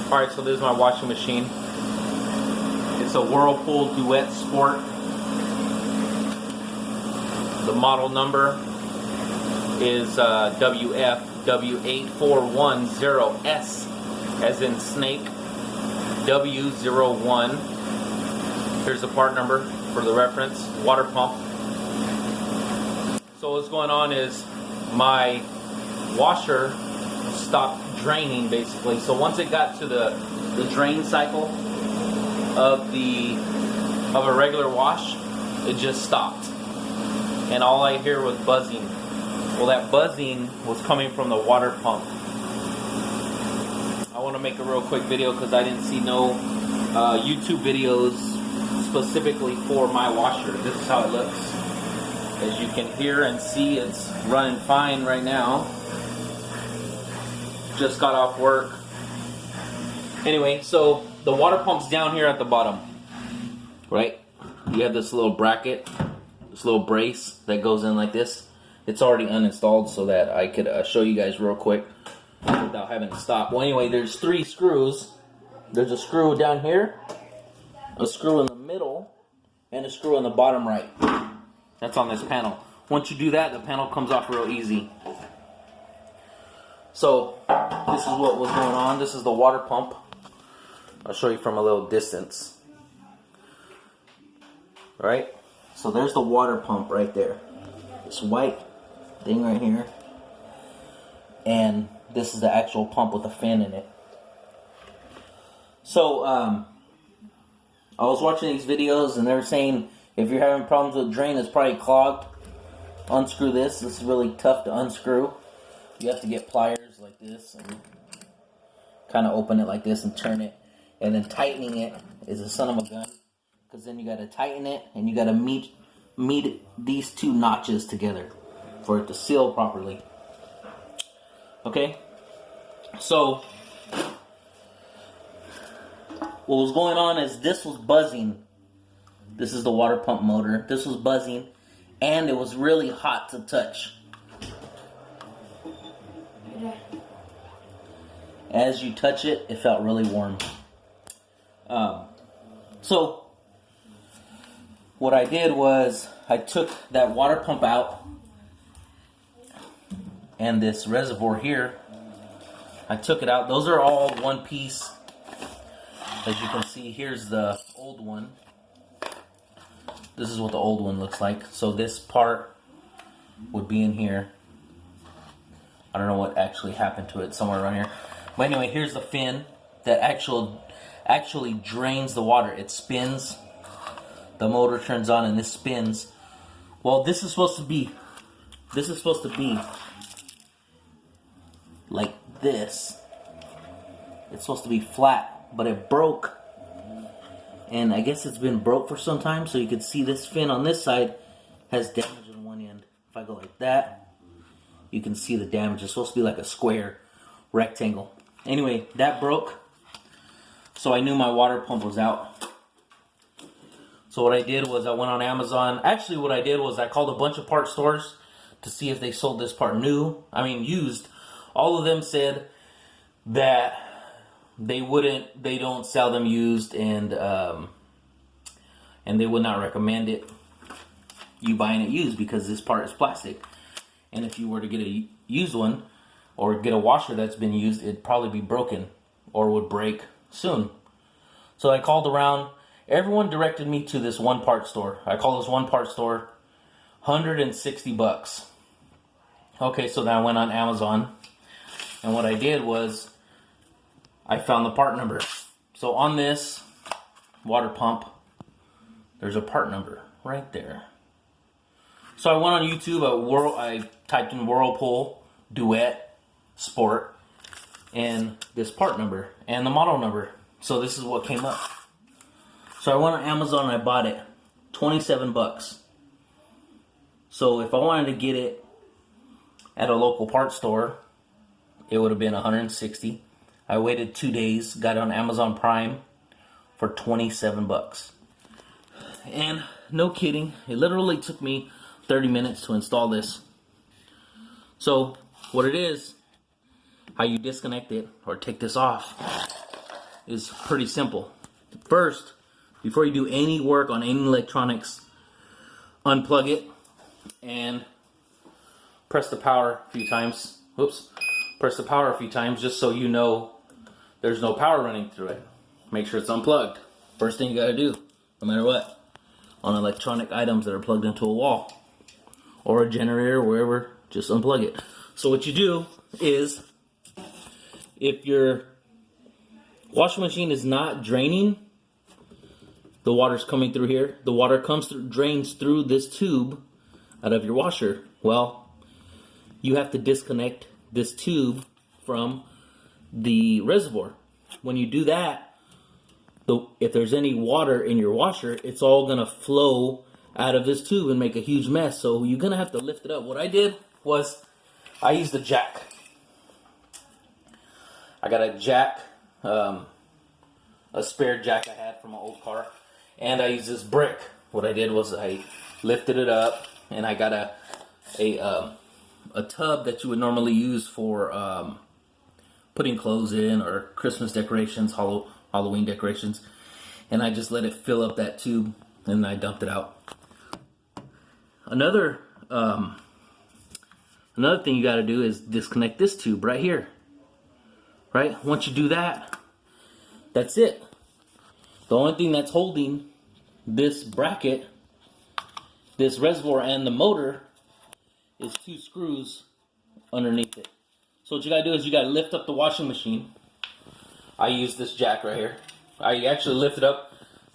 Alright, so this is my washing machine. It's a Whirlpool Duet Sport. The model number is WFW8410S, as in snake, W01. Here's the part number for the reference, water pump. So what's going on is my washer stopped draining basically. So once it got to the drain cycle of a regular wash, it just stopped. And all I hear was buzzing. Well, that buzzing was coming from the water pump. I want to make a real quick video because I didn't see no YouTube videos specifically for my washer. This is how it looks. As you can hear and see, it's running fine right now. Just got off work. Anyway, so the water pump's down here at the bottom, right? You have this little bracket, this little brace that goes in like this. It's already uninstalled so that I could show you guys real quick without having to stop. Well, anyway, there's 3 screws. There's a screw down here, a screw in the middle, and a screw in the bottom right. That's on this panel. Once you do that, the panel comes off real easy. So, this is what was going on. This is the water pump. I'll show you from a little distance. Alright? So there's the water pump right there. This white thing right here. And this is the actual pump with a fan in it. So, I was watching these videos and they were saying if you're having problems with drain, it's probably clogged. Unscrew this. This is really tough to unscrew. You have to get pliers like this and kind of open it like this and turn it. And then tightening it is a son of a gun. Because then you got to tighten it and you got to meet these 2 notches together for it to seal properly. Okay? So, what was going on is this was buzzing. This is the water pump motor. This was buzzing and it was really hot to touch. As you touch it, it felt really warm. So, what I did was I took that water pump out and this reservoir here. I took it out. Those are all one piece. As you can see, here's the old one. This is what the old one looks like. So this part would be in here. I don't know what actually happened to it, somewhere around here. But anyway, here's the fin that actually drains the water. It spins. The motor turns on and this spins. Well, this is supposed to be like this. It's supposed to be flat, but it broke. And I guess it's been broke for some time, so you can see this fin on this side has damage on one end. If I go like that, you can see the damage. It's supposed to be like a square rectangle. Anyway, that broke. So I knew my water pump was out. So what I did was I went on Amazon. Actually, what I did was I called a bunch of part stores to see if they sold this part used. All of them said that they don't sell them used, and they would not recommend you buying it used because this part is plastic. And if you were to get a used one or get a washer that's been used, it'd probably be broken or would break soon. So I called around. Everyone directed me to this one part store. I called this one part store, $160. Okay, so then I went on Amazon, and what I did was I found the part number. So on this water pump, there's a part number right there. So I went on YouTube. I typed in Whirlpool Duet Sport and this part number and the model number. So this is what came up. So I went on Amazon and I bought it, $27. So if I wanted to get it at a local parts store, it would have been $160. I waited 2 days, got it on Amazon Prime for $27. And no kidding, it literally took me 30 minutes to install this. So what it is, how you disconnect it or take this off, is pretty simple. First, before you do any work on any electronics, unplug it and press the power a few times. Whoops. Press the power a few times just so you know there's no power running through it. Make sure it's unplugged. First thing you gotta do, no matter what, on electronic items that are plugged into a wall or a generator, wherever, just unplug it. So what you do is, if your washing machine is not draining, the water's coming through here. The water comes through, drains through this tube out of your washer. Well, you have to disconnect this tube from the reservoir. When you do that, if there's any water in your washer, it's all gonna flow out of this tube and make a huge mess. So you're gonna have to lift it up. What I did was I used a jack. I got a jack, a spare jack I had from an old car, and I used this brick. What I did was I lifted it up, and I got a tub that you would normally use for putting clothes in or Christmas decorations, Halloween decorations, and I just let it fill up that tube, and I dumped it out. Another thing you got to do is disconnect this tube right here. Right? Once you do that, that's it. The only thing that's holding this bracket, this reservoir, and the motor is 2 screws underneath it. So what you gotta do is you gotta lift up the washing machine. I use this jack right here. I actually lifted up,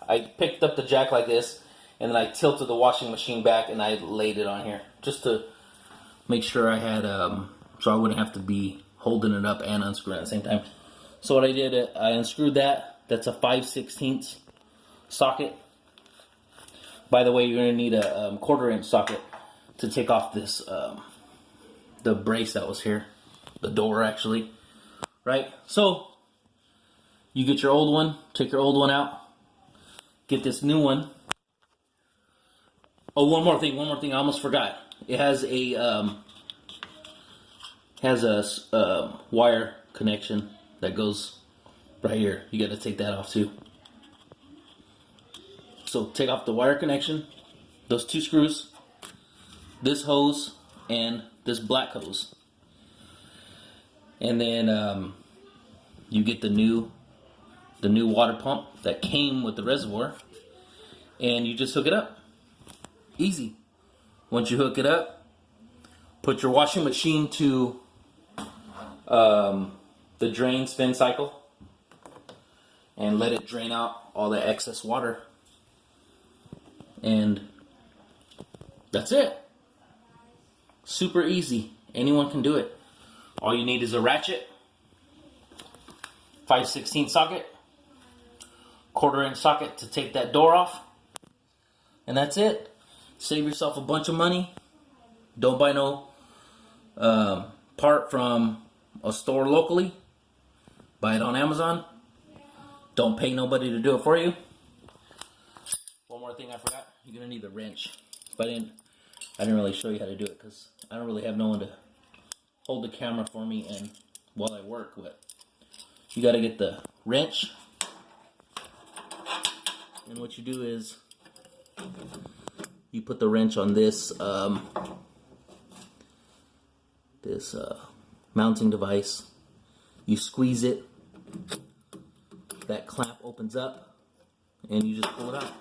I picked up the jack like this, and then I tilted the washing machine back and I laid it on here just to make sure I had, so I wouldn't have to be holding it up and unscrewing at the same time. So what I did, I unscrewed that. That's a 5/16 socket. By the way, you're gonna need a 1/4-inch socket to take off this, the brace that was here, the door actually, right? So you get your old one, take your old one out, get this new one. Oh, one more thing, I almost forgot. It has a wire connection that goes right here. You got to take that off too. So take off the wire connection, those 2 screws, this hose, and this black hose. And then you get the new water pump that came with the reservoir, and you just hook it up. Easy. Once you hook it up, put your washing machine to the drain spin cycle and let it drain out all the excess water. And that's it. Super easy. Anyone can do it. All you need is a ratchet, 5/16 socket, 1/4-inch socket to take that door off, and that's it. Save yourself a bunch of money. Don't buy no part from a store locally. Buy it on Amazon. Don't pay nobody to do it for you. One more thing I forgot. You're gonna need the wrench. But I didn't really show you how to do it because I don't really have no one to hold the camera for me and while I work with. You gotta get the wrench, and what you do is you put the wrench on this mounting device. You squeeze it, that clamp opens up, and you just pull it out.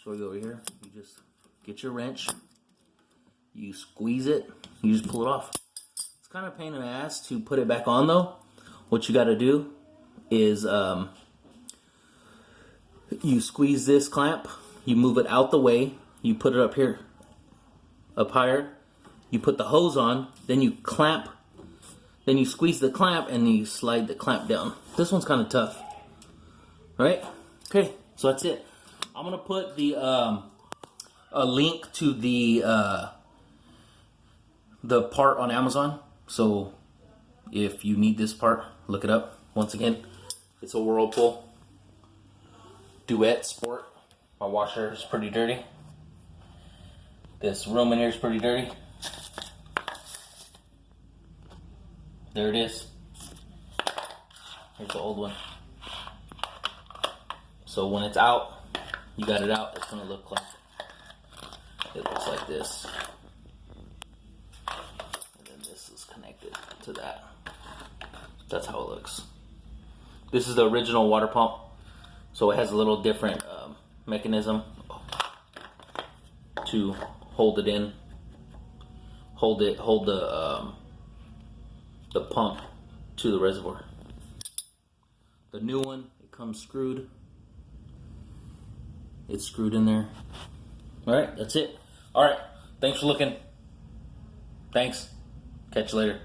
Show you over here. You just get your wrench, you squeeze it, you just pull it off. It's kind of a pain in the ass to put it back on though. What you got to do is you squeeze this clamp, you move it out the way, you put it up here, up higher, you put the hose on, then you clamp, then you squeeze the clamp and you slide the clamp down. This one's kind of tough, right? Okay, so that's it. I'm gonna put the a link to the part on Amazon. So if you need this part, look it up. Once again, it's a Whirlpool Duet Sport. My washer is pretty dirty. This room in here is pretty dirty. There it is. Here's the old one. So when it's out, you got it out, it's going to look like, it looks like this. And then this is connected to that. That's how it looks. This is the original water pump, so it has a little different mechanism to hold it in, hold the pump to the reservoir. The new one, it comes screwed. It's screwed in there. All right, that's it. All right, thanks for looking. Thanks. Catch you later.